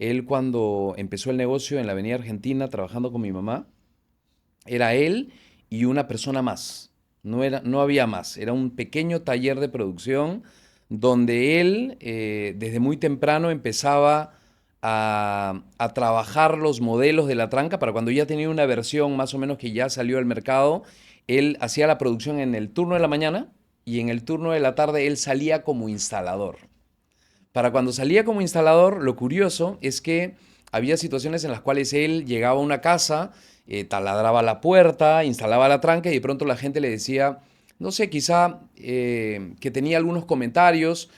Él cuando empezó el negocio en la Avenida Argentina trabajando con mi mamá, era él y una persona más. No había más. Era un pequeño taller de producción donde él desde muy temprano empezaba a trabajar los modelos de la tranca para cuando ya tenía una versión más o menos que ya salió al mercado. Él hacía la producción en el turno de la mañana y en el turno de la tarde él salía como instalador. Para cuando salía como instalador, lo curioso es que había situaciones en las cuales él llegaba a una casa, taladraba la puerta, instalaba la tranca y de pronto la gente le decía, no sé, quizá que tenía algunos comentarios,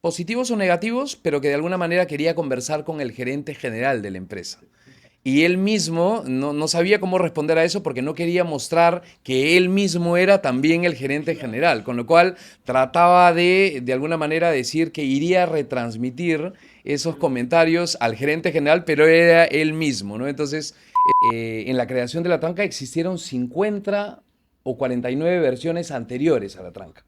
positivos o negativos, pero que de alguna manera quería conversar con el gerente general de la empresa. Y él mismo no sabía cómo responder a eso porque no quería mostrar que él mismo era también el gerente general, con lo cual trataba de alguna manera decir que iría a retransmitir esos comentarios al gerente general, pero era él mismo, ¿no? Entonces, en la creación de la tranca existieron 50 o 49 versiones anteriores a la tranca,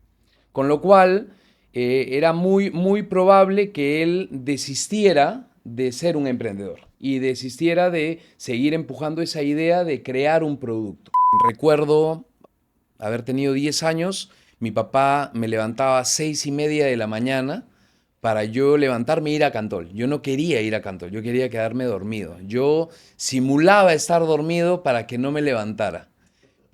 con lo cual era muy probable que él desistiera de ser un emprendedor y desistiera de seguir empujando esa idea de crear un producto. Recuerdo haber tenido 10 años, mi papá me levantaba a 6:30 de la mañana para yo levantarme e ir a Cantol. Yo no quería ir a Cantol, yo quería quedarme dormido. Yo simulaba estar dormido para que no me levantara.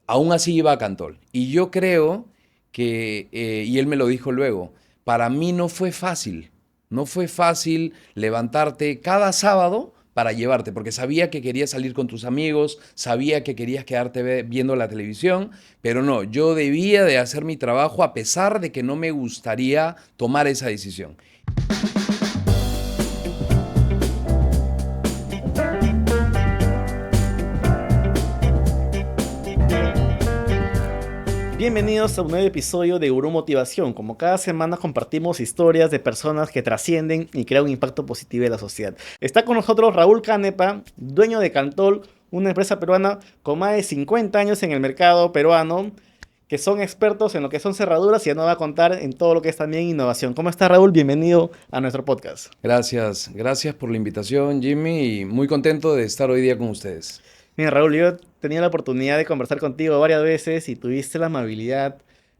Aún así iba a Cantol. Y yo creo que, y él me lo dijo luego, para mí no fue fácil. No fue fácil levantarte cada sábado para llevarte, porque sabía que querías salir con tus amigos, sabía que querías quedarte viendo la televisión, pero no, yo debía de hacer mi trabajo a pesar de que no me gustaría tomar esa decisión. Bienvenidos a un nuevo episodio de Gurú Motivación. Como cada semana compartimos historias de personas que trascienden y crean un impacto positivo en la sociedad. Está con nosotros Raúl Canepa, dueño de Cantol, una empresa peruana con más de 50 años en el mercado peruano, que son expertos en lo que son cerraduras y ya nos va a contar en todo lo que es también innovación. ¿Cómo está, Raúl? Bienvenido a nuestro podcast. Gracias por la invitación, Jimmy, y muy contento de estar hoy día con ustedes. Mira, Raúl, yo tenía la oportunidad de conversar contigo varias veces y tuviste la amabilidad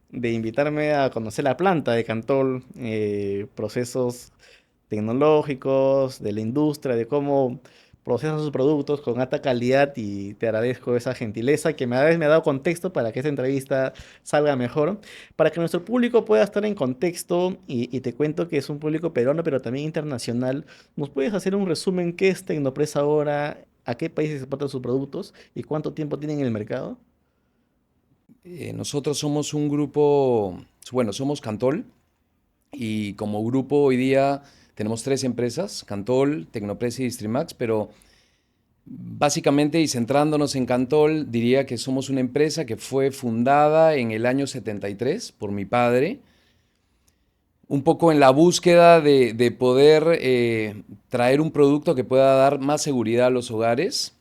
de invitarme a conocer la planta de Cantol, procesos tecnológicos, de la industria, de cómo procesan sus productos con alta calidad y te agradezco esa gentileza que me ha dado contexto para que esta entrevista salga mejor, para que nuestro público pueda estar en contexto y te cuento que es un público peruano pero también internacional. ¿Nos puedes hacer un resumen qué es Tecnopresa ahora, a qué países exportan sus productos y cuánto tiempo tienen en el mercado? Nosotros somos un grupo, bueno, somos Cantol y como grupo hoy día tenemos tres empresas, Cantol, Tecnopresa y Distrimax, pero básicamente y centrándonos en Cantol, diría que somos una empresa que fue fundada en el año 73 por mi padre, un poco en la búsqueda de poder traer un producto que pueda dar más seguridad a los hogares.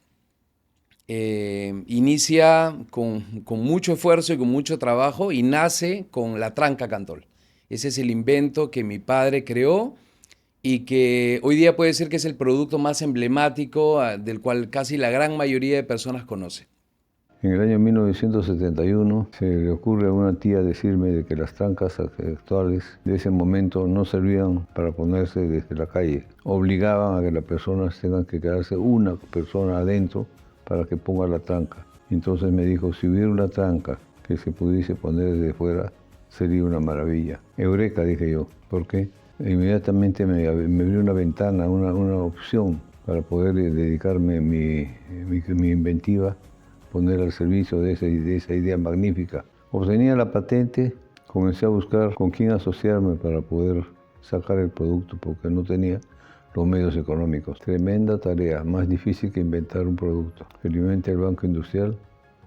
Inicia con mucho esfuerzo y con mucho trabajo y nace con la tranca Cantol. Ese es el invento que mi padre creó y que hoy día puede ser que es el producto más emblemático del cual casi la gran mayoría de personas conoce. En el año 1971 se le ocurre a una tía decirme de que las trancas actuales de ese momento no servían para ponerse desde la calle. Obligaban a que las personas tengan que quedarse una persona adentro para que ponga la tranca. Entonces me dijo, si hubiera una tranca que se pudiese poner desde fuera, sería una maravilla. Eureka, dije yo. ¿Por qué? Inmediatamente me abrió una ventana, una opción para poder dedicarme mi inventiva, poner al servicio de esa idea magnífica. Obtenía la patente, comencé a buscar con quién asociarme para poder sacar el producto, porque no tenía los medios económicos. Tremenda tarea, más difícil que inventar un producto. Felizmente el Banco Industrial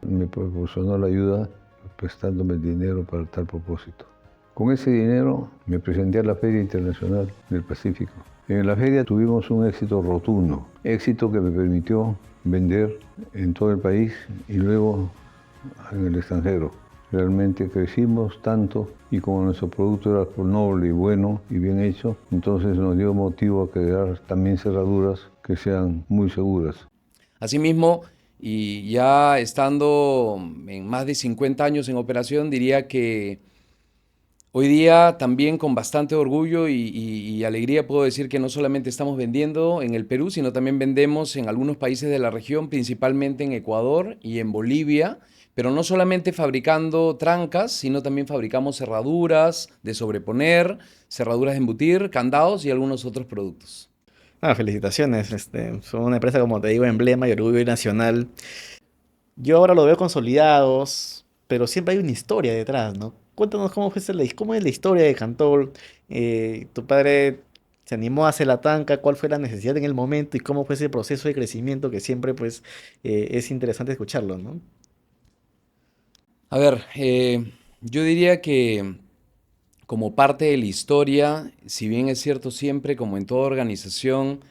me proporcionó la ayuda prestándome el dinero para tal propósito. Con ese dinero me presenté a la Feria Internacional del Pacífico. En la feria tuvimos un éxito rotundo, éxito que me permitió vender en todo el país y luego en el extranjero. Realmente crecimos tanto y como nuestro producto era noble y bueno y bien hecho, entonces nos dio motivo a crear también cerraduras que sean muy seguras. Asimismo, y ya estando en más de 50 años en operación, diría que hoy día también con bastante orgullo y alegría puedo decir que no solamente estamos vendiendo en el Perú, sino también vendemos en algunos países de la región, principalmente en Ecuador y en Bolivia, pero no solamente fabricando trancas, sino también fabricamos cerraduras de sobreponer, cerraduras de embutir, candados y algunos otros productos. Ah, felicitaciones. Son una empresa, como te digo, emblema y orgullo nacional. Yo ahora lo veo consolidados, pero siempre hay una historia detrás, ¿no? Cuéntanos cómo es la historia de Cantol. Tu padre se animó a hacer la tanca, cuál fue la necesidad en el momento y cómo fue ese proceso de crecimiento que siempre, pues, es interesante escucharlo, ¿no? A ver, yo diría que como parte de la historia, si bien es cierto siempre, como en toda organización,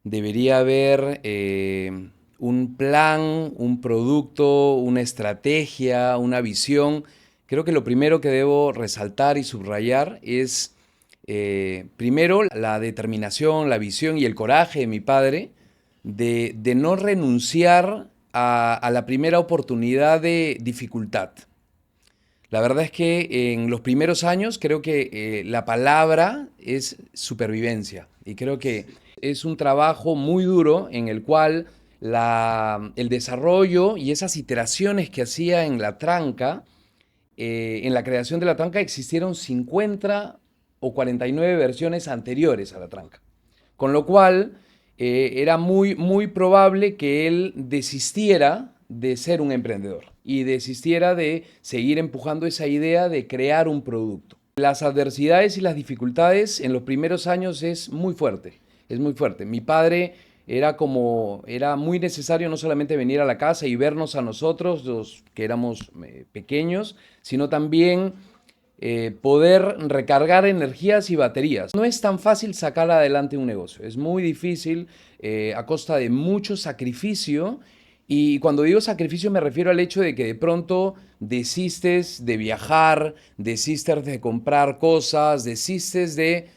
debería haber un plan, un producto, una estrategia, una visión. Creo que lo primero que debo resaltar y subrayar es, primero, la determinación, la visión y el coraje de mi padre de no renunciar a la primera oportunidad de dificultad. La verdad es que en los primeros años creo que la palabra es supervivencia y creo que es un trabajo muy duro en el cual el desarrollo y esas iteraciones que hacía en la tranca, en la creación de la tranca existieron 50 o 49 versiones anteriores a la tranca. Con lo cual era muy probable que él desistiera de ser un emprendedor y desistiera de seguir empujando esa idea de crear un producto. Las adversidades y las dificultades en los primeros años es muy fuerte, es muy fuerte. Mi padre era muy necesario no solamente venir a la casa y vernos a nosotros, los que éramos pequeños, sino también poder recargar energías y baterías. No es tan fácil sacar adelante un negocio, es muy difícil a costa de mucho sacrificio. Y cuando digo sacrificio me refiero al hecho de que de pronto desistes de viajar, desistes de comprar cosas, desistes de,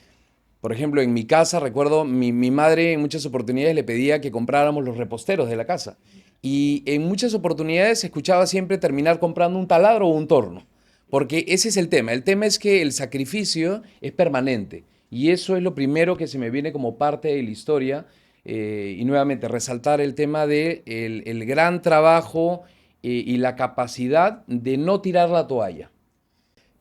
por ejemplo, en mi casa recuerdo mi madre en muchas oportunidades le pedía que compráramos los reposteros de la casa. Y en muchas oportunidades escuchaba siempre terminar comprando un taladro o un torno. Porque ese es el tema. El tema es que el sacrificio es permanente. Y eso es lo primero que se me viene como parte de la historia. Y nuevamente, resaltar el tema de el gran trabajo y la capacidad de no tirar la toalla.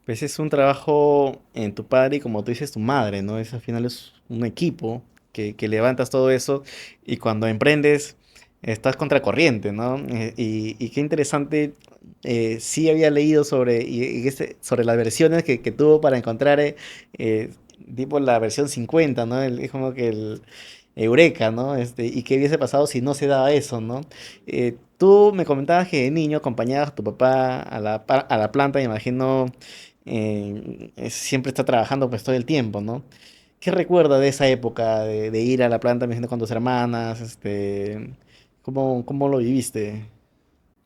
Pues es un trabajo en tu padre y como tú dices, tu madre, ¿no? Al final es un equipo que levantas todo eso y cuando emprendes estás contracorriente, ¿no? Y qué interesante, sí había leído sobre las versiones que tuvo para encontrar, eh, tipo la versión 50, ¿no? Es como que el Eureka, ¿no? Y qué hubiese pasado si no se daba eso, ¿no? Tú me comentabas que de niño acompañabas a tu papá a la planta, me imagino, siempre está trabajando pues todo el tiempo, ¿no? ¿Qué recuerda de esa época de ir a la planta, me imagino, con tus hermanas? ¿Cómo lo viviste?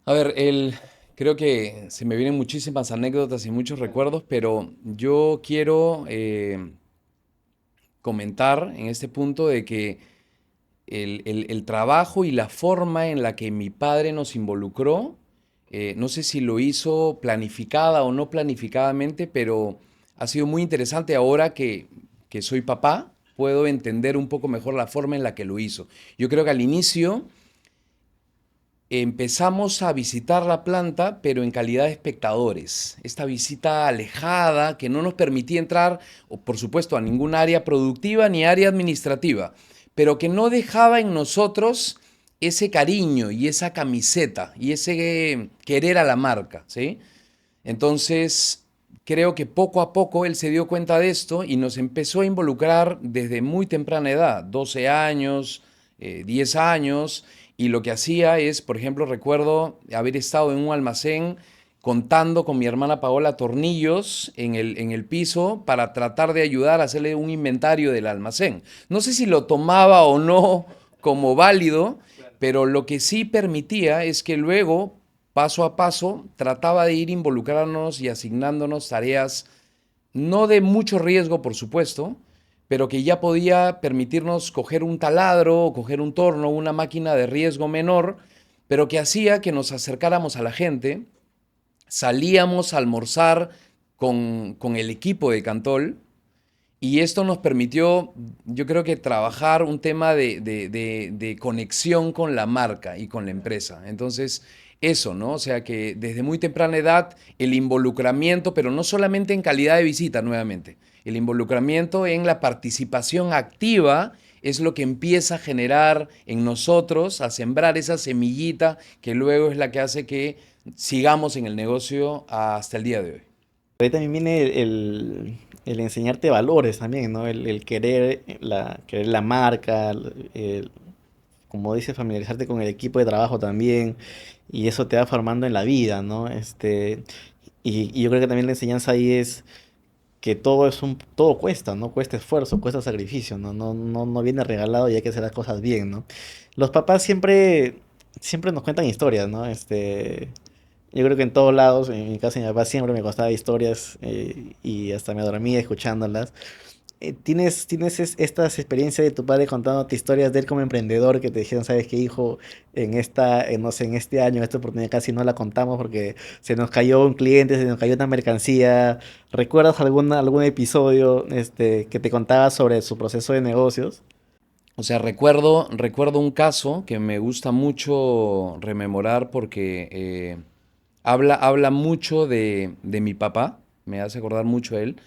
A ver, creo que se me vienen muchísimas anécdotas y muchos recuerdos, pero yo quiero comentar en este punto de que el trabajo y la forma en la que mi padre nos involucró, no sé si lo hizo planificada o no planificadamente, pero ha sido muy interesante ahora que soy papá, puedo entender un poco mejor la forma en la que lo hizo. Yo creo que al inicio empezamos a visitar la planta, pero en calidad de espectadores. Esta visita alejada que no nos permitía entrar, o por supuesto, a ningún área productiva ni área administrativa, pero que no dejaba en nosotros ese cariño y esa camiseta y ese querer a la marca, ¿sí? Entonces, creo que poco a poco él se dio cuenta de esto y nos empezó a involucrar desde muy temprana edad, 12 años, 10 años, y lo que hacía es, por ejemplo, recuerdo haber estado en un almacén contando con mi hermana Paola tornillos en el piso para tratar de ayudar a hacerle un inventario del almacén. No sé si lo tomaba o no como válido, pero lo que sí permitía es que luego, paso a paso, trataba de ir involucrándonos y asignándonos tareas no de mucho riesgo, por supuesto, pero que ya podía permitirnos coger un taladro, o coger un torno, una máquina de riesgo menor, pero que hacía que nos acercáramos a la gente, salíamos a almorzar con el equipo de Cantol, y esto nos permitió, yo creo que trabajar un tema de conexión con la marca y con la empresa. Entonces, eso, ¿no? O sea que desde muy temprana edad el involucramiento, pero no solamente en calidad de visita nuevamente, el involucramiento en la participación activa es lo que empieza a generar en nosotros, a sembrar esa semillita que luego es la que hace que sigamos en el negocio hasta el día de hoy. Ahí también viene el enseñarte valores también, ¿no? El querer la marca, como dices, familiarizarte con el equipo de trabajo también, y eso te va formando en la vida, ¿no? Y yo creo que también la enseñanza ahí es que todo cuesta, ¿no? Cuesta esfuerzo, cuesta sacrificio, ¿no? No viene regalado y hay que hacer las cosas bien, ¿no? Los papás siempre nos cuentan historias, ¿no? Yo creo que en todos lados, en mi casa, mi papá siempre me contaba historias y hasta me dormía escuchándolas. ¿Tienes estas experiencias de tu padre contándote historias de él como emprendedor que te dijeron, sabes qué, hijo, no sé, en este año, esta oportunidad casi no la contamos porque se nos cayó un cliente, se nos cayó una mercancía? ¿Recuerdas algún episodio que te contaba sobre su proceso de negocios? O sea, recuerdo un caso que me gusta mucho rememorar porque habla mucho de mi papá, me hace acordar mucho a él.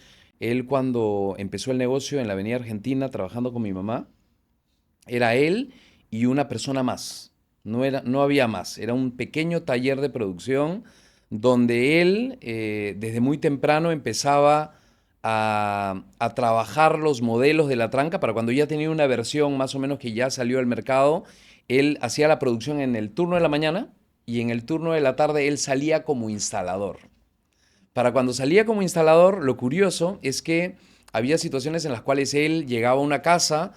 Él cuando empezó el negocio en la Avenida Argentina trabajando con mi mamá, era él y una persona más. No había más. Era un pequeño taller de producción donde él desde muy temprano empezaba a trabajar los modelos de la tranca para cuando ya tenía una versión más o menos que ya salió al mercado. Él hacía la producción en el turno de la mañana y en el turno de la tarde él salía como instalador. Para cuando salía como instalador, lo curioso es que había situaciones en las cuales él llegaba a una casa,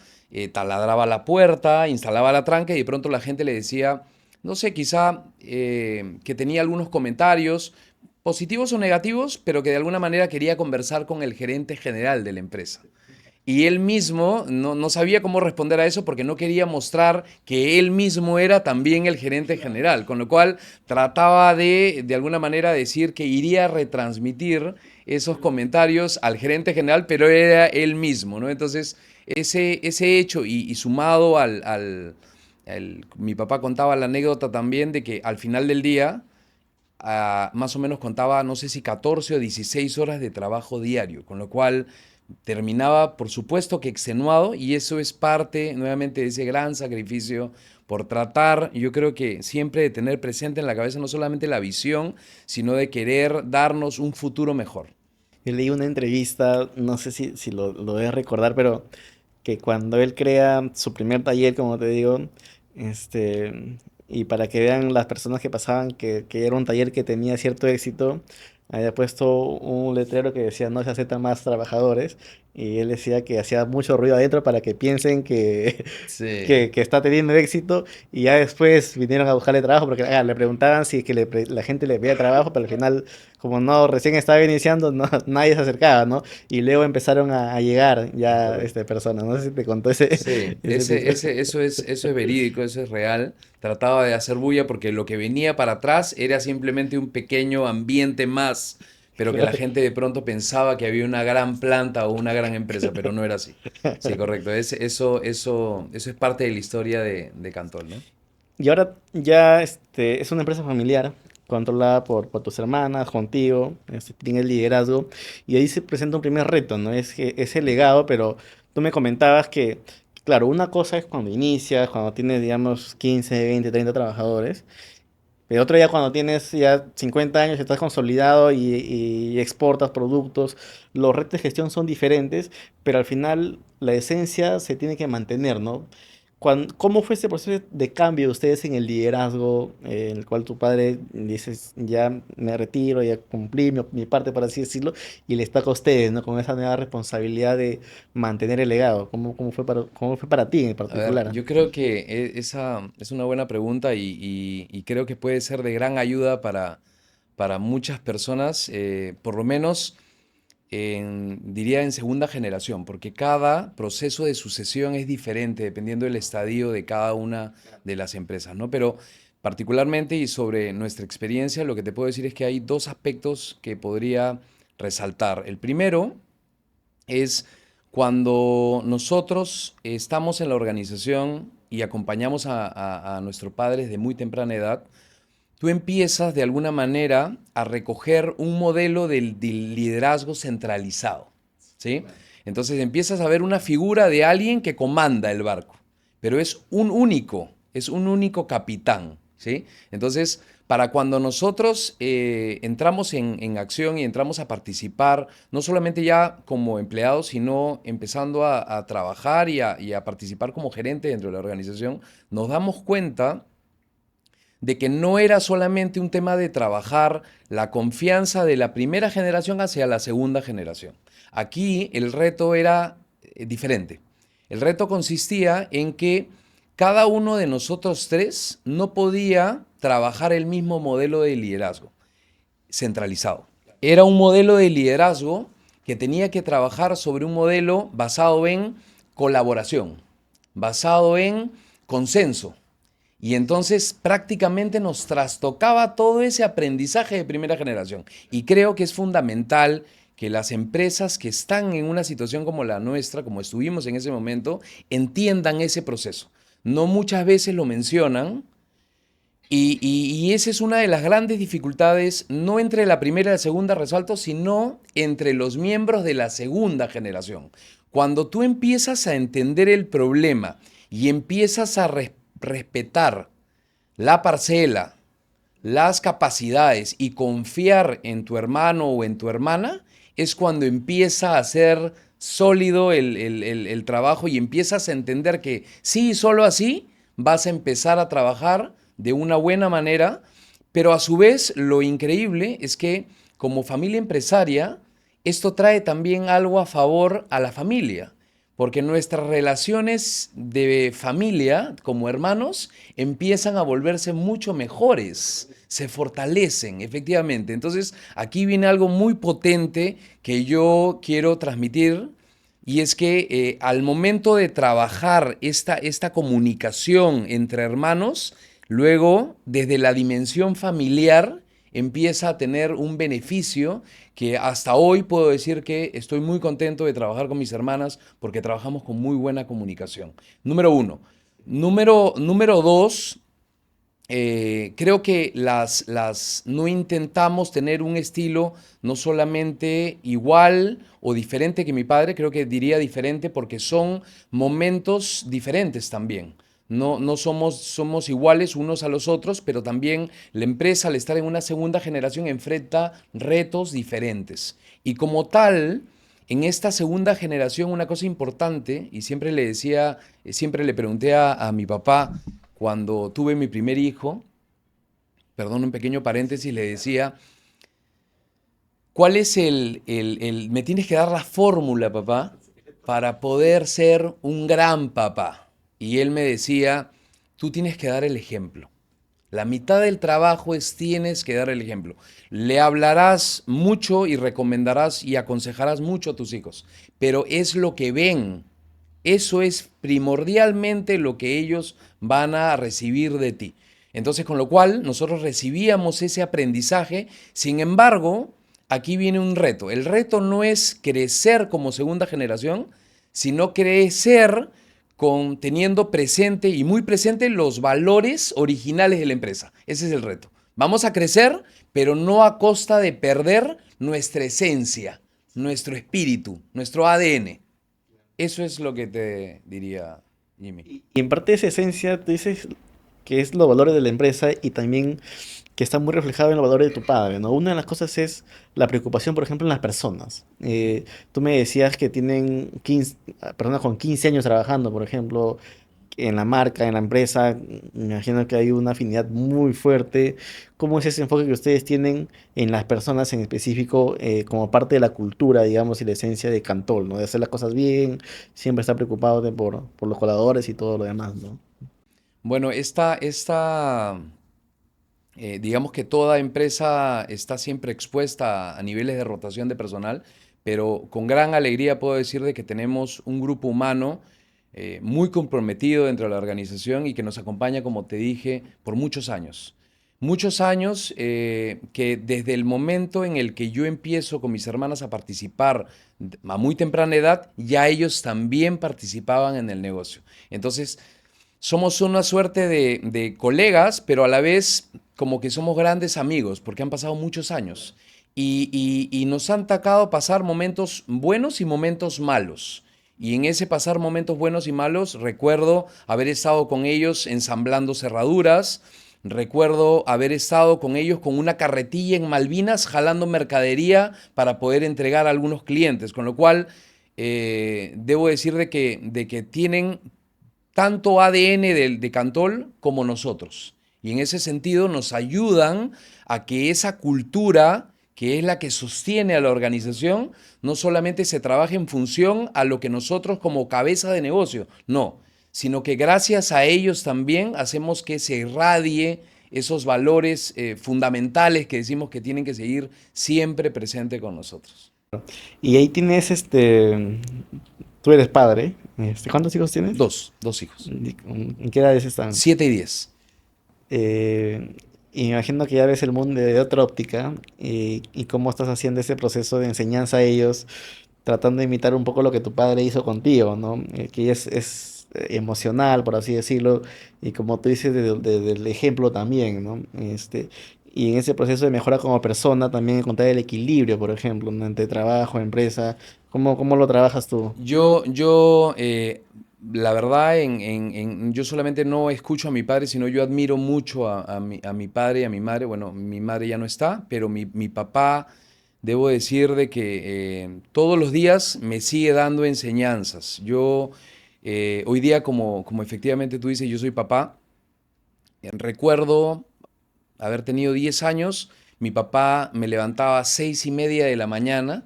taladraba la puerta, instalaba la tranca y de pronto la gente le decía, no sé, quizá que tenía algunos comentarios, positivos o negativos, pero que de alguna manera quería conversar con el gerente general de la empresa. Y él mismo no sabía cómo responder a eso porque no quería mostrar que él mismo era también el gerente general, con lo cual trataba de alguna manera decir que iría a retransmitir esos comentarios al gerente general, pero era él mismo, ¿no? Entonces, ese hecho y sumado mi papá contaba la anécdota también de que al final del día, más o menos contaba, no sé si 14 o 16 horas de trabajo diario, con lo cual terminaba, por supuesto que extenuado, y eso es parte nuevamente de ese gran sacrificio por tratar, yo creo que siempre de tener presente en la cabeza no solamente la visión, sino de querer darnos un futuro mejor. Yo leí una entrevista, no sé si lo debes recordar, pero que cuando él crea su primer taller, como te digo, y para que vean las personas que pasaban que era un taller que tenía cierto éxito, había puesto un letrero que decía no se aceptan más trabajadores, y él decía que hacía mucho ruido adentro para que piensen Sí. que está teniendo éxito, y ya después vinieron a buscarle trabajo porque le preguntaban si es que la gente le pedía trabajo, pero al final, como no, recién estaba iniciando, no, nadie se acercaba, ¿no? Y luego empezaron a llegar Es ya correcto. personas. No sé si te contó Sí, ese episodio. eso es verídico, eso es real. Trataba de hacer bulla porque lo que venía para atrás era simplemente un pequeño ambiente más, pero que la Claro. gente de pronto pensaba que había una gran planta o una gran empresa, pero no era así. Sí, correcto. Eso es parte de la historia de Cantol, ¿no? Y ahora ya es una empresa familiar, controlada por tus hermanas, contigo, tiene el liderazgo, y ahí se presenta un primer reto, ¿no? Es que es el legado, pero tú me comentabas que, claro, una cosa es cuando inicias, cuando tienes, digamos, 15 20 30 trabajadores, pero otra ya cuando tienes ya 50 años, estás consolidado y exportas productos, los retos de gestión son diferentes, pero al final la esencia se tiene que mantener, ¿no? ¿Cómo fue ese proceso de cambio de ustedes en el liderazgo, en el cual tu padre dices, ya me retiro, ya cumplí mi parte, por así decirlo, y le toca a ustedes, ¿no? Con esa nueva responsabilidad de mantener el legado. ¿Cómo fue para ti en A ver, particular? yo creo que esa es una buena pregunta y creo que puede ser de gran ayuda para muchas personas, por lo menos. diría en segunda generación, porque cada proceso de sucesión es diferente dependiendo del estadio de cada una de las empresas, ¿no? Pero particularmente y sobre nuestra experiencia, lo que te puedo decir es que hay dos aspectos que podría resaltar. El primero es cuando nosotros estamos en la organización y acompañamos a nuestros padres de muy temprana edad, tú empiezas de alguna manera a recoger un modelo del liderazgo centralizado, ¿sí? Entonces empiezas a ver una figura de alguien que comanda el barco, pero es un único capitán, ¿sí? Entonces, para cuando nosotros entramos en acción y entramos a participar, no solamente ya como empleados, sino empezando a trabajar y a participar como gerente dentro de la organización, nos damos cuenta de que no era solamente un tema de trabajar la confianza de la primera generación hacia la segunda generación. Aquí el reto era diferente. El reto consistía en que cada uno de nosotros tres no podía trabajar el mismo modelo de liderazgo centralizado. Era un modelo de liderazgo que tenía que trabajar sobre un modelo basado en colaboración, basado en consenso. Y entonces prácticamente nos trastocaba todo ese aprendizaje de primera generación. Y creo que es fundamental que las empresas que están en una situación como la nuestra, como estuvimos en ese momento, entiendan ese proceso. No muchas veces lo mencionan y esa es una de las grandes dificultades, no entre la primera y la segunda, resalto, sino entre los miembros de la segunda generación. Cuando tú empiezas a entender el problema y empiezas a respetar la parcela, las capacidades y confiar en tu hermano o en tu hermana, es cuando empieza a ser sólido el trabajo y empiezas a entender que sí, solo así vas a empezar a trabajar de una buena manera, pero a su vez lo increíble es que como familia empresaria, esto trae también algo a favor a la familia. Porque nuestras relaciones de familia, como hermanos, empiezan a volverse mucho mejores, se fortalecen, efectivamente. Entonces, aquí viene algo muy potente que yo quiero transmitir, y es que al momento de trabajar esta comunicación entre hermanos, luego, desde la dimensión familiar, empieza a tener un beneficio que hasta hoy puedo decir que estoy muy contento de trabajar con mis hermanas porque trabajamos con muy buena comunicación. Número uno. Número dos, creo que no intentamos tener un estilo no solamente igual o diferente que mi padre, creo que diría diferente porque son momentos diferentes también. No somos iguales unos a los otros, pero también la empresa al estar en una segunda generación enfrenta retos diferentes. Y como tal, en esta segunda generación una cosa importante, y siempre le decía, siempre le pregunté a mi papá, cuando tuve mi primer hijo, perdón, un pequeño paréntesis, le decía, ¿cuál es me tienes que dar la fórmula, papá, para poder ser un gran papá? Y él me decía, tú tienes que dar el ejemplo. La mitad del trabajo es tienes que dar el ejemplo. Le hablarás mucho y recomendarás y aconsejarás mucho a tus hijos, pero es lo que ven. Eso es primordialmente lo que ellos van a recibir de ti. Entonces, con lo cual, nosotros recibíamos ese aprendizaje. Sin embargo, aquí viene un reto. El reto no es crecer como segunda generación, sino crecer teniendo presente y muy presente los valores originales de la empresa. Ese es el reto. Vamos a crecer, pero no a costa de perder nuestra esencia, nuestro espíritu, nuestro ADN. Eso es lo que te diría, Jimmy. Y en parte de esa esencia, tú dices que es los valores de la empresa y también que está muy reflejado en los valores de tu padre, ¿no? Una de las cosas es la preocupación, por ejemplo, en las personas. Tú me decías que tienen personas con 15 años trabajando, por ejemplo, en la marca, en la empresa. Me imagino que hay una afinidad muy fuerte. ¿Cómo es ese enfoque que ustedes tienen en las personas en específico como parte de la cultura, digamos, y la esencia de Cantol, ¿no? De hacer las cosas bien, siempre estar preocupado por los colaboradores y todo lo demás, ¿no? Bueno, digamos que toda empresa está siempre expuesta a niveles de rotación de personal, pero con gran alegría puedo decir de que tenemos un grupo humano muy comprometido dentro de la organización y que nos acompaña, como te dije, por muchos años. Muchos años que desde el momento en el que yo empiezo con mis hermanas a participar a muy temprana edad, ya ellos también participaban en el negocio. Entonces, somos una suerte de colegas, pero a la vez como que somos grandes amigos, porque han pasado muchos años y nos han tocado pasar momentos buenos y momentos malos. Y en ese pasar momentos buenos y malos, recuerdo haber estado con ellos ensamblando cerraduras, recuerdo haber estado con ellos con una carretilla en Malvinas jalando mercadería para poder entregar a algunos clientes, con lo cual debo decir de que tienen tanto ADN de Cantol como nosotros. Y en ese sentido nos ayudan a que esa cultura, que es la que sostiene a la organización, no solamente se trabaje en función a lo que nosotros como cabeza de negocio, no, sino que gracias a ellos también hacemos que se irradie esos valores fundamentales que decimos que tienen que seguir siempre presente con nosotros. Y ahí tienes, tú eres padre, ¿cuántos hijos tienes? Dos hijos, ¿En qué edades están? 7 y 10. Eh, y me imagino que ya ves el mundo de otra óptica y cómo estás haciendo ese proceso de enseñanza a ellos, tratando de imitar un poco lo que tu padre hizo contigo, ¿no? Que es emocional, por así decirlo, y como tú dices, del ejemplo también, ¿no? Y en ese proceso de mejora como persona, también encontrar el equilibrio, por ejemplo, ¿no? Entre trabajo, empresa, ¿cómo lo trabajas tú? La verdad, yo solamente no escucho a mi padre, sino yo admiro mucho a mi padre y a mi madre. Bueno, mi madre ya no está, pero mi papá, debo decir de que todos los días me sigue dando enseñanzas. Hoy día, como efectivamente tú dices, yo soy papá. Recuerdo haber tenido 10 años, mi papá me levantaba a 6:30 de la mañana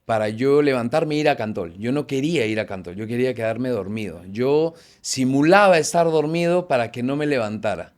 para yo levantarme e ir a Cantol. Yo no quería ir a Cantol, yo quería quedarme dormido. Yo simulaba estar dormido para que no me levantara.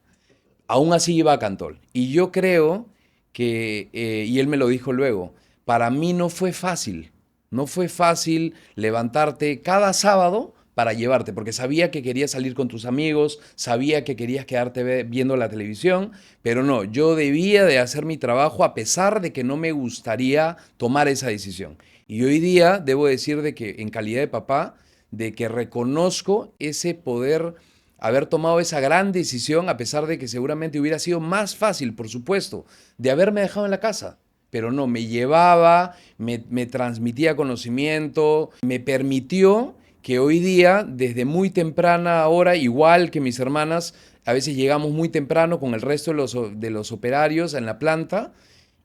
Aún así iba a Cantol. Y yo creo y él me lo dijo luego, para mí no fue fácil. No fue fácil levantarte cada sábado para llevarte, porque sabía que querías salir con tus amigos, sabía que querías quedarte viendo la televisión, pero no, yo debía de hacer mi trabajo a pesar de que no me gustaría tomar esa decisión. Y hoy día debo decir de que en calidad de papá, de que reconozco ese poder haber tomado esa gran decisión, a pesar de que seguramente hubiera sido más fácil, por supuesto, de haberme dejado en la casa. Pero no, me llevaba, me transmitía conocimiento, me permitió que hoy día, desde muy temprana hora, igual que mis hermanas, a veces llegamos muy temprano con el resto de los operarios en la planta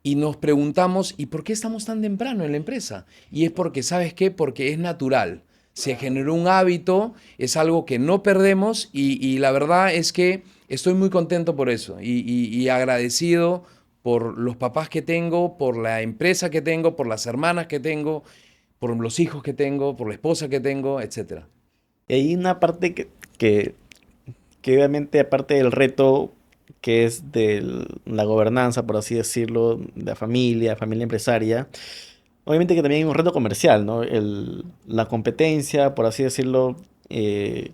y nos preguntamos, ¿y por qué estamos tan temprano en la empresa? Y es porque, ¿sabes qué? Porque es natural. Se generó un hábito, es algo que no perdemos y la verdad es que estoy muy contento por eso y agradecido por los papás que tengo, por la empresa que tengo, por las hermanas que tengo, por los hijos que tengo, por la esposa que tengo, etcétera. Y hay una parte que obviamente aparte del reto que es de la gobernanza, por así decirlo, de la familia empresaria, obviamente que también hay un reto comercial, ¿no? La competencia, por así decirlo, eh,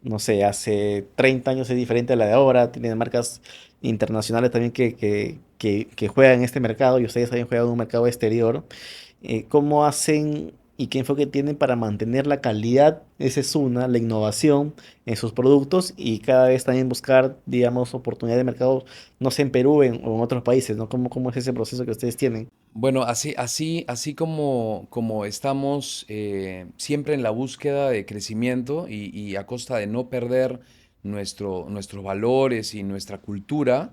no sé, hace 30 años es diferente a la de ahora, tienen marcas internacionales también que juegan en este mercado y ustedes también juegan en un mercado exterior. ¿Cómo hacen y qué enfoque tienen para mantener la calidad? Esa es una, la innovación en sus productos y cada vez también buscar, digamos, oportunidades de mercado, no sé, en Perú o en otros países, ¿no? ¿Cómo es ese proceso que ustedes tienen? Bueno, así como estamos siempre en la búsqueda de crecimiento y a costa de no perder nuestros valores y nuestra cultura,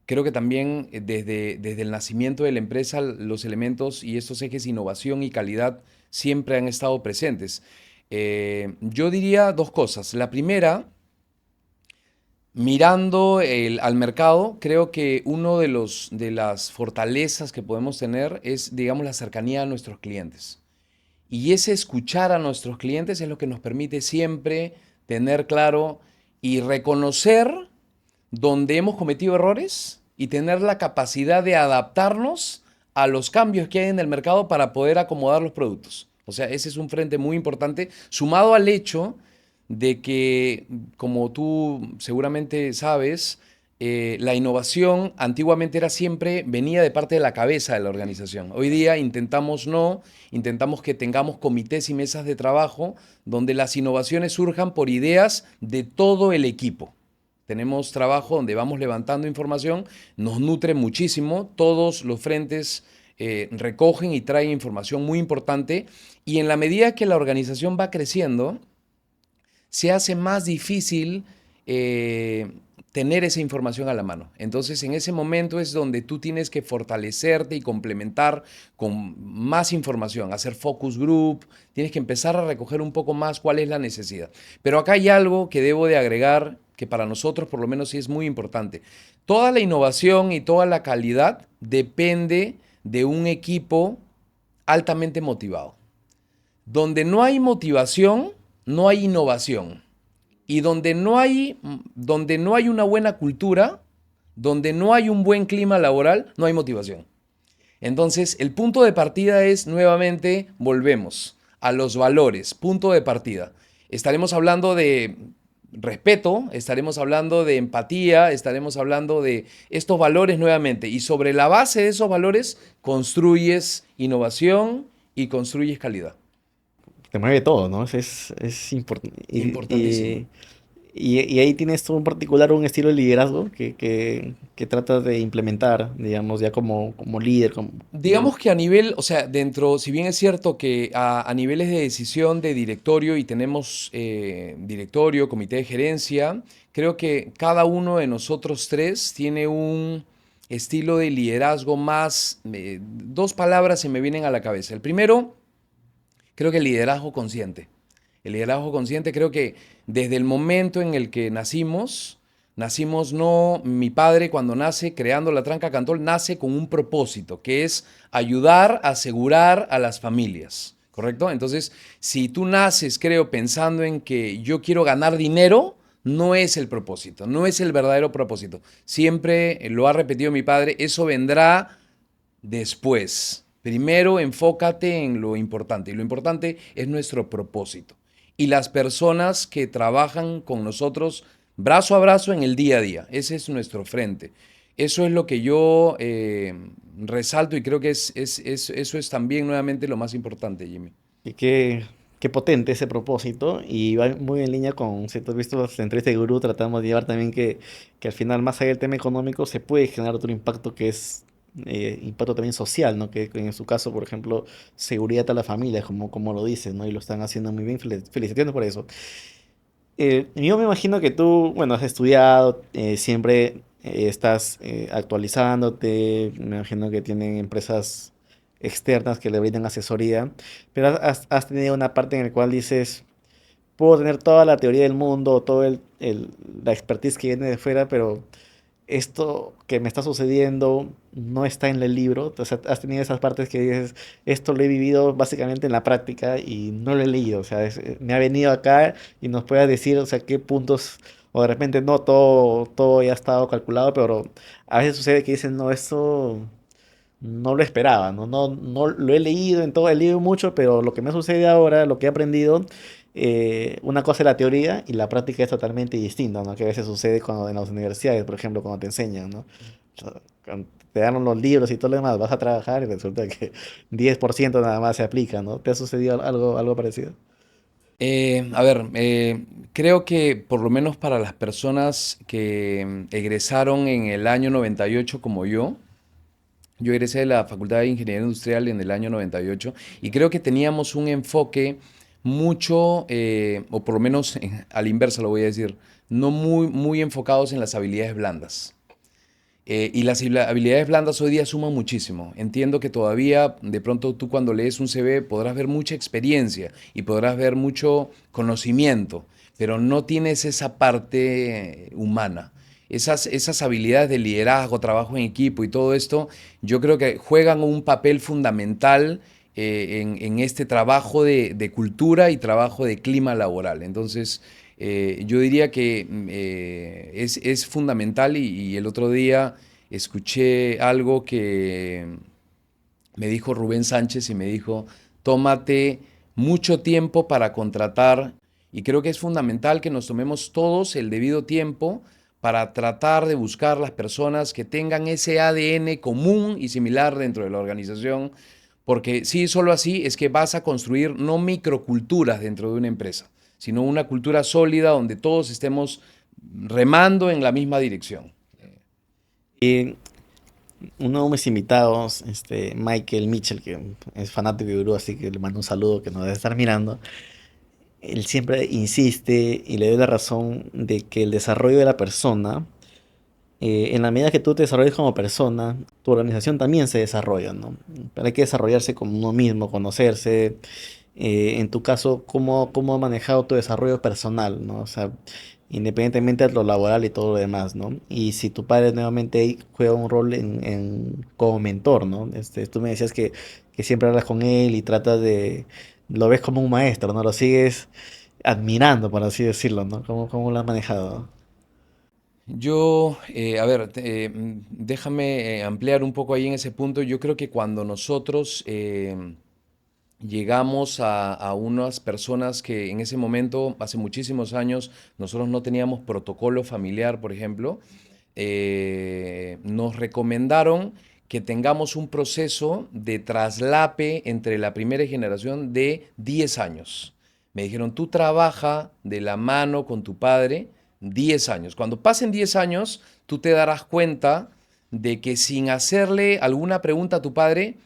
creo que también desde el nacimiento de la empresa los elementos y estos ejes innovación y calidad siempre han estado presentes. Yo diría dos cosas. La primera, mirando al mercado, creo que uno de las fortalezas que podemos tener es, digamos, la cercanía a nuestros clientes. Y ese escuchar a nuestros clientes es lo que nos permite siempre tener claro y reconocer donde hemos cometido errores y tener la capacidad de adaptarnos a los cambios que hay en el mercado para poder acomodar los productos. O sea, ese es un frente muy importante, sumado al hecho de que, como tú seguramente sabes, la innovación antiguamente era siempre, venía de parte de la cabeza de la organización. Hoy día intentamos que tengamos comités y mesas de trabajo donde las innovaciones surjan por ideas de todo el equipo. Tenemos trabajo donde vamos levantando información, nos nutre muchísimo, todos los frentes recogen y traen información muy importante y en la medida que la organización va creciendo, se hace más difícil tener esa información a la mano. Entonces, en ese momento es donde tú tienes que fortalecerte y complementar con más información, hacer focus group, tienes que empezar a recoger un poco más cuál es la necesidad. Pero acá hay algo que debo de agregar que para nosotros por lo menos sí es muy importante. Toda la innovación y toda la calidad depende de un equipo altamente motivado. Donde no hay motivación, no hay innovación. Y donde no hay una buena cultura, donde no hay un buen clima laboral, no hay motivación. Entonces, el punto de partida es, nuevamente, volvemos a los valores, punto de partida. Estaremos hablando de respeto, estaremos hablando de empatía, estaremos hablando de estos valores nuevamente. Y sobre la base de esos valores, construyes innovación y construyes calidad. Te mueve todo, ¿no? Es importante. Importantísimo. Y ahí tienes tú en particular un estilo de liderazgo que tratas de implementar, digamos, ya como líder. Digamos que a nivel, o sea, dentro, si bien es cierto que a niveles de decisión de directorio y tenemos directorio, comité de gerencia, creo que cada uno de nosotros tres tiene un estilo de liderazgo más, dos palabras se me vienen a la cabeza. El primero, creo que el liderazgo consciente. El liderazgo consciente creo que desde el momento en el que nacimos no, mi padre cuando nace creando la Tranca Cantol nace con un propósito, que es ayudar a asegurar a las familias, ¿correcto? Entonces, si tú naces, creo, pensando en que yo quiero ganar dinero, no es el propósito, no es el verdadero propósito. Siempre lo ha repetido mi padre, eso vendrá después. Primero enfócate en lo importante y lo importante es nuestro propósito. Y las personas que trabajan con nosotros brazo a brazo en el día a día. Ese es nuestro frente. Eso es lo que yo resalto y creo que eso es también nuevamente lo más importante, Jimmy. Y qué potente ese propósito. Y va muy en línea con, si tú has visto las entrevistas de Gurú, tratamos de llevar también que al final, más allá del tema económico, se puede generar otro impacto que es impacto también social, ¿no? Que en su caso, por ejemplo, seguridad a la familia, como lo dices, ¿no? Y lo están haciendo muy bien, felicitando por eso. Yo me imagino que tú, bueno, has estudiado, siempre estás actualizándote, me imagino que tienen empresas externas que le brindan asesoría, pero has tenido una parte en la cual dices, puedo tener toda la teoría del mundo, todo la expertise que viene de fuera, pero esto que me está sucediendo no está en el libro. O sea, has tenido esas partes que dices, esto lo he vivido básicamente en la práctica y no lo he leído. O sea, me ha venido acá y nos puedas decir, o sea, qué puntos, o de repente no, todo ya ha estado calculado, pero a veces sucede que dicen, no, esto no lo esperaba, no lo he leído en todo, he leído mucho, pero lo que me sucede ahora, lo que he aprendido, una cosa es la teoría y la práctica es totalmente distinta, ¿no? Que a veces sucede cuando en las universidades, por ejemplo, cuando te enseñan, ¿no? O sea, cuando te dan los libros y todo lo demás, vas a trabajar y resulta que 10% nada más se aplica, ¿no? ¿Te ha sucedido algo parecido? A ver, creo que por lo menos para las personas que egresaron en el año 98 como yo egresé de la Facultad de Ingeniería Industrial en el año 98 y creo que teníamos un enfoque mucho, o por lo menos a la inversa lo voy a decir, no muy enfocados en las habilidades blandas. Y las habilidades blandas hoy día suman muchísimo. Entiendo que todavía, de pronto tú cuando lees un CV podrás ver mucha experiencia y podrás ver mucho conocimiento, pero no tienes esa parte humana. Esas habilidades de liderazgo, trabajo en equipo y todo esto, yo creo que juegan un papel fundamental en este trabajo de cultura y trabajo de clima laboral. Entonces, yo diría que es fundamental y el otro día escuché algo me dijo Rubén Sánchez y me dijo, tómate mucho tiempo para contratar y creo que es fundamental que nos tomemos todos el debido tiempo para tratar de buscar las personas que tengan ese ADN común y similar dentro de la organización, porque sí, solo así es que vas a construir no microculturas dentro de una empresa, sino una cultura sólida donde todos estemos remando en la misma dirección. Y uno de mis invitados, Michael Mitchell, que es fanático de Gurú, así que le mando un saludo que nos debe estar mirando. Él siempre insiste y le doy la razón de que el desarrollo de la persona, en la medida que tú te desarrolles como persona, tu organización también se desarrolla, ¿no? Pero hay que desarrollarse como uno mismo, conocerse. En tu caso, ¿cómo has manejado tu desarrollo personal, ¿no? O sea, independientemente de lo laboral y todo lo demás, ¿no? Y si tu padre nuevamente ahí juega un rol como mentor, ¿no? Tú me decías que siempre hablas con él y tratas lo ves como un maestro, ¿no? Lo sigues admirando, por así decirlo, ¿no? ¿Cómo lo has manejado? Yo, a ver, déjame ampliar un poco ahí en ese punto. Yo creo que cuando nosotros llegamos a unas personas que en ese momento, hace muchísimos años, nosotros no teníamos protocolo familiar, por ejemplo, nos recomendaron que tengamos un proceso de traslape entre la primera generación de 10 años. Me dijeron, tú trabaja de la mano con tu padre 10 años. Cuando pasen 10 años, tú te darás cuenta de que sin hacerle alguna pregunta a tu padre,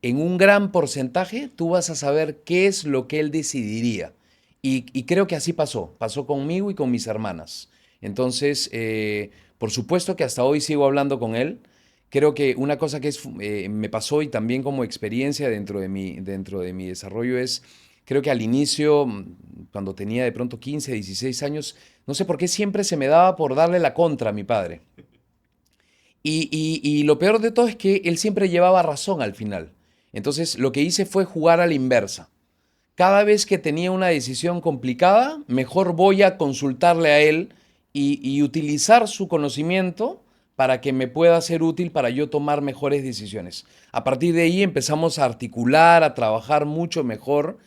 en un gran porcentaje tú vas a saber qué es lo que él decidiría. Y creo que así pasó conmigo y con mis hermanas. Entonces, por supuesto que hasta hoy sigo hablando con él. Creo que una cosa que me pasó y también como experiencia dentro de mi desarrollo es, creo que al inicio, cuando tenía de pronto 15, 16 años, no sé por qué siempre se me daba por darle la contra a mi padre. Y lo peor de todo es que él siempre llevaba razón al final. Entonces lo que hice fue jugar a la inversa. Cada vez que tenía una decisión complicada, mejor voy a consultarle a él y utilizar su conocimiento para que me pueda ser útil para yo tomar mejores decisiones. A partir de ahí empezamos a articular, a trabajar mucho mejor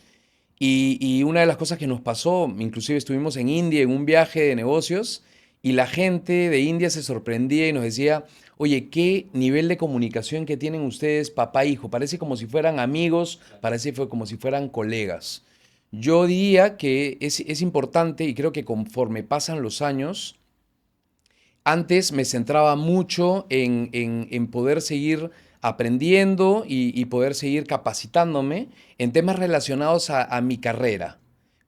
y una de las cosas que nos pasó, inclusive estuvimos en India en un viaje de negocios y la gente de India se sorprendía y nos decía, oye, qué nivel de comunicación que tienen ustedes, papá e hijo. Parece como si fueran amigos, parece como si fueran colegas. Yo diría que es importante y creo que conforme pasan los años, antes me centraba mucho en poder seguir aprendiendo y poder seguir capacitándome en temas relacionados a mi carrera.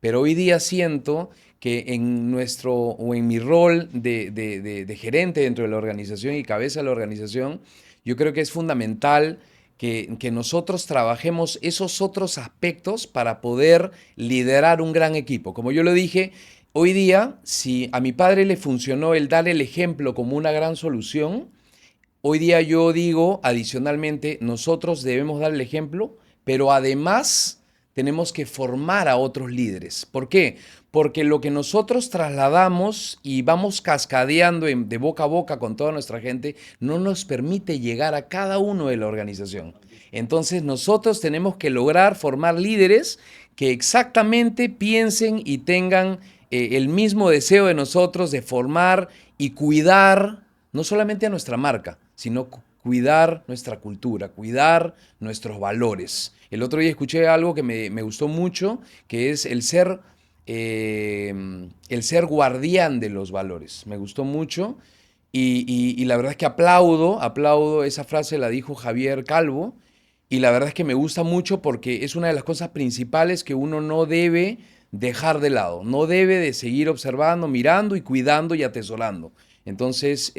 Pero hoy día siento que en nuestro o en mi rol de gerente dentro de la organización y cabeza de la organización, yo creo que es fundamental que nosotros trabajemos esos otros aspectos para poder liderar un gran equipo. Como yo lo dije, hoy día, si a mi padre le funcionó el dar el ejemplo como una gran solución, hoy día yo digo, adicionalmente, nosotros debemos dar el ejemplo, pero además tenemos que formar a otros líderes. ¿Por qué? Porque lo que nosotros trasladamos y vamos cascadeando de boca a boca con toda nuestra gente no nos permite llegar a cada uno de la organización. Entonces nosotros tenemos que lograr formar líderes que exactamente piensen y tengan el mismo deseo de nosotros de formar y cuidar no solamente a nuestra marca, sino cuidar nuestra cultura, cuidar nuestros valores. El otro día escuché algo que me gustó mucho, que es el ser guardián de los valores. Me gustó mucho y la verdad es que aplaudo, esa frase la dijo Javier Calvo y la verdad es que me gusta mucho porque es una de las cosas principales que uno no debe dejar de lado, no debe de seguir observando, mirando y cuidando y atesorando. Entonces,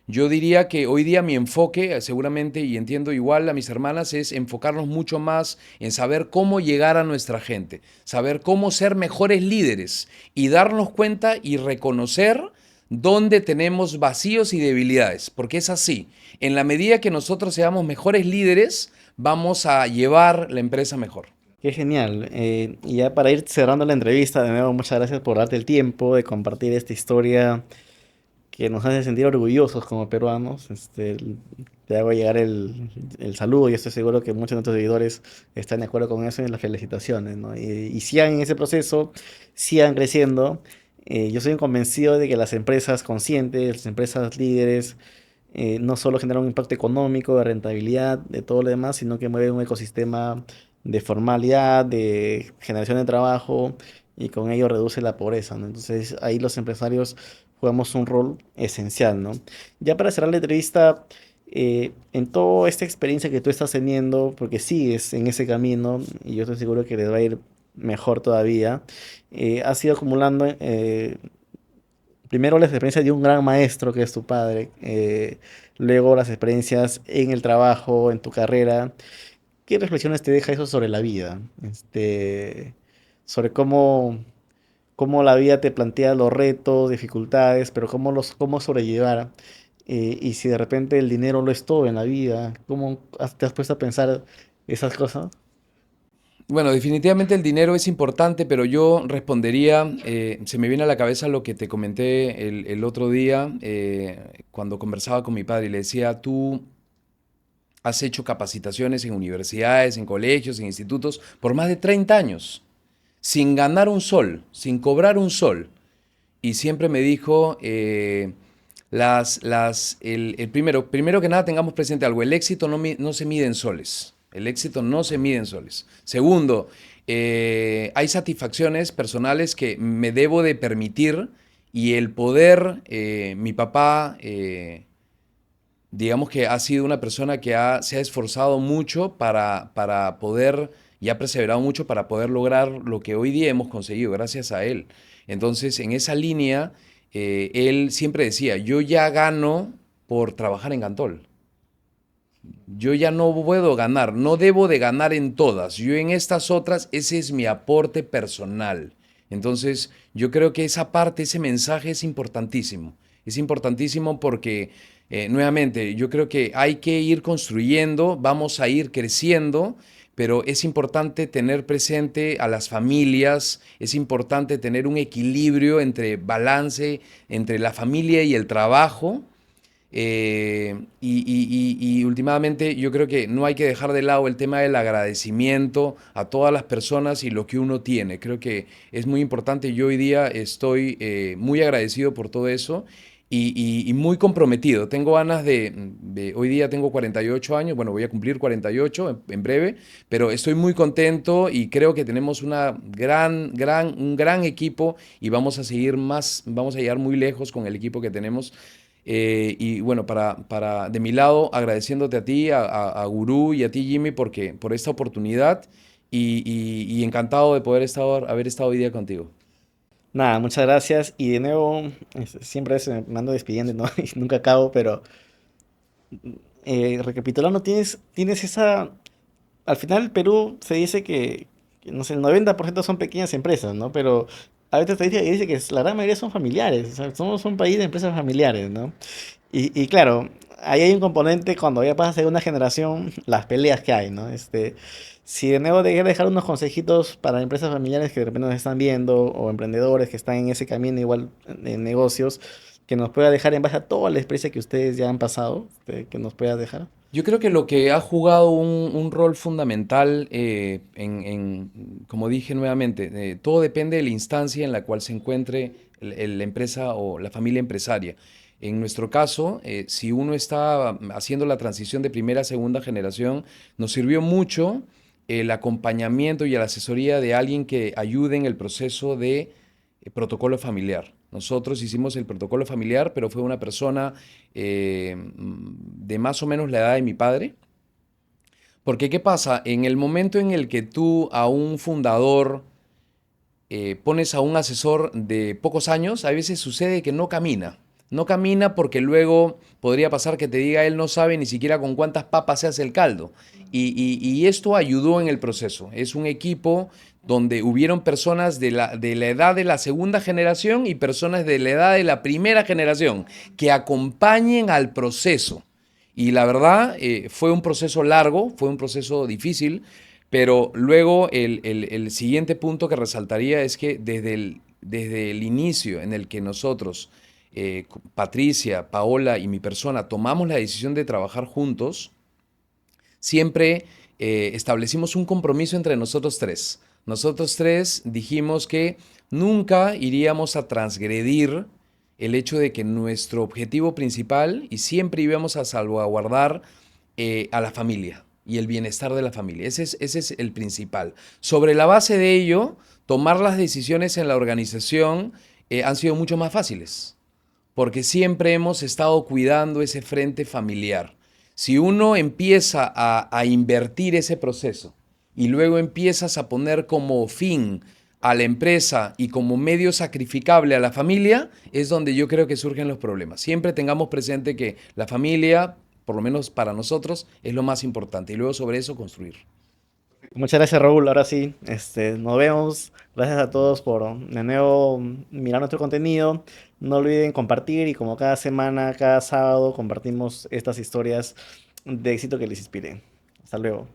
yo diría que hoy día mi enfoque, seguramente, y entiendo igual a mis hermanas, es enfocarnos mucho más en saber cómo llegar a nuestra gente, saber cómo ser mejores líderes y darnos cuenta y reconocer dónde tenemos vacíos y debilidades, porque es así. En la medida que nosotros seamos mejores líderes, vamos a llevar la empresa mejor. Qué genial. Y ya para ir cerrando la entrevista, de nuevo, muchas gracias por darte el tiempo de compartir esta historia que nos hace sentir orgullosos como peruanos. Te hago llegar el saludo y estoy seguro que muchos de nuestros seguidores están de acuerdo con eso y las felicitaciones, ¿no? Y sigan en ese proceso, sigan creciendo. Yo soy convencido de que las empresas conscientes, las empresas líderes, no solo generan un impacto económico, de rentabilidad, de todo lo demás, sino que mueven un ecosistema de formalidad, de generación de trabajo y con ello reduce la pobreza, ¿no? Entonces ahí los empresarios jugamos un rol esencial, ¿no? Ya para cerrar la entrevista, en toda esta experiencia que tú estás teniendo, porque sigues en ese camino y yo estoy seguro que les va a ir mejor todavía, has ido acumulando primero las experiencias de un gran maestro que es tu padre, luego las experiencias en el trabajo, en tu carrera. ¿Qué reflexiones te deja eso sobre la vida? Sobre cómo la vida te plantea los retos, dificultades, pero cómo sobrellevar. Y si de repente el dinero lo es todo en la vida, ¿cómo te has puesto a pensar esas cosas? Bueno, definitivamente el dinero es importante, pero yo respondería, se me viene a la cabeza lo que te comenté el otro día cuando conversaba con mi padre y le decía, tú has hecho capacitaciones en universidades, en colegios, en institutos por más de 30 años, sin ganar un sol, sin cobrar un sol. Y siempre me dijo, primero que nada tengamos presente algo, el éxito no se mide en soles, el éxito no se mide en soles. Segundo, hay satisfacciones personales que me debo de permitir y el poder, mi papá, digamos que ha sido una persona que se ha esforzado mucho para poder, y ha perseverado mucho para poder lograr lo que hoy día hemos conseguido, gracias a él. Entonces, en esa línea, él siempre decía, yo ya gano por trabajar en Cantol. Yo ya no puedo ganar, no debo de ganar en todas. Yo en estas otras, ese es mi aporte personal. Entonces, yo creo que esa parte, ese mensaje es importantísimo. Es importantísimo porque, nuevamente, yo creo que hay que ir construyendo, vamos a ir creciendo, pero es importante tener presente a las familias, es importante tener un equilibrio entre balance entre la familia y el trabajo y últimamente yo creo que no hay que dejar de lado el tema del agradecimiento a todas las personas y lo que uno tiene. Creo que es muy importante. Yo hoy día estoy muy agradecido por todo eso y muy comprometido. Tengo ganas hoy día tengo 48 años, bueno, voy a cumplir 48 en breve, pero estoy muy contento y creo que tenemos un gran equipo y vamos a llegar muy lejos con el equipo que tenemos. Y bueno, de mi lado, agradeciéndote a ti, a Gurú y a ti, Jimmy, por esta oportunidad y encantado de haber estado hoy día contigo. Nada, muchas gracias. Y de nuevo, siempre me ando despidiendo, ¿no? Y nunca acabo, pero recapitulando, tienes esa. Al final, Perú se dice que, no sé, el 90% son pequeñas empresas, ¿no? Pero a veces te dice que la gran mayoría son familiares. O sea, somos un país de empresas familiares, ¿no? Y claro, ahí hay un componente cuando ya pasa a segunda generación, las peleas que hay, ¿no? Si de nuevo te quiero dejar unos consejitos para empresas familiares que de repente nos están viendo o emprendedores que están en ese camino igual en negocios, que nos pueda dejar en base a toda la experiencia que ustedes ya han pasado, que nos pueda dejar. Yo creo que lo que ha jugado un rol fundamental, como dije nuevamente, todo depende de la instancia en la cual se encuentre la empresa o la familia empresaria. En nuestro caso, si uno está haciendo la transición de primera a segunda generación, nos sirvió mucho el acompañamiento y la asesoría de alguien que ayude en el proceso de protocolo familiar. Nosotros hicimos el protocolo familiar, pero fue una persona de más o menos la edad de mi padre. Porque, ¿qué pasa? En el momento en el que tú a un fundador pones a un asesor de pocos años, a veces sucede que no camina. No camina porque luego podría pasar que te diga él no sabe ni siquiera con cuántas papas se hace el caldo. Y esto ayudó en el proceso. Es un equipo donde hubieron personas de la edad de la segunda generación y personas de la edad de la primera generación que acompañen al proceso. Y la verdad, fue un proceso largo, fue un proceso difícil, pero luego el siguiente punto que resaltaría es que desde el inicio en el que nosotros Patricia, Paola y mi persona tomamos la decisión de trabajar juntos, siempre establecimos un compromiso entre nosotros tres. Nosotros tres dijimos que nunca iríamos a transgredir el hecho de que nuestro objetivo principal y siempre íbamos a salvaguardar a la familia y el bienestar de la familia. Ese es el principal. Sobre la base de ello, tomar las decisiones en la organización han sido mucho más fáciles, porque siempre hemos estado cuidando ese frente familiar. Si uno empieza a invertir ese proceso y luego empiezas a poner como fin a la empresa y como medio sacrificable a la familia, es donde yo creo que surgen los problemas. Siempre tengamos presente que la familia, por lo menos para nosotros, es lo más importante y luego sobre eso construir. Muchas gracias, Raúl. Ahora sí, nos vemos. Gracias a todos por de nuevo mirar nuestro contenido. No olviden compartir y como cada semana, cada sábado, compartimos estas historias de éxito que les inspiren. Hasta luego.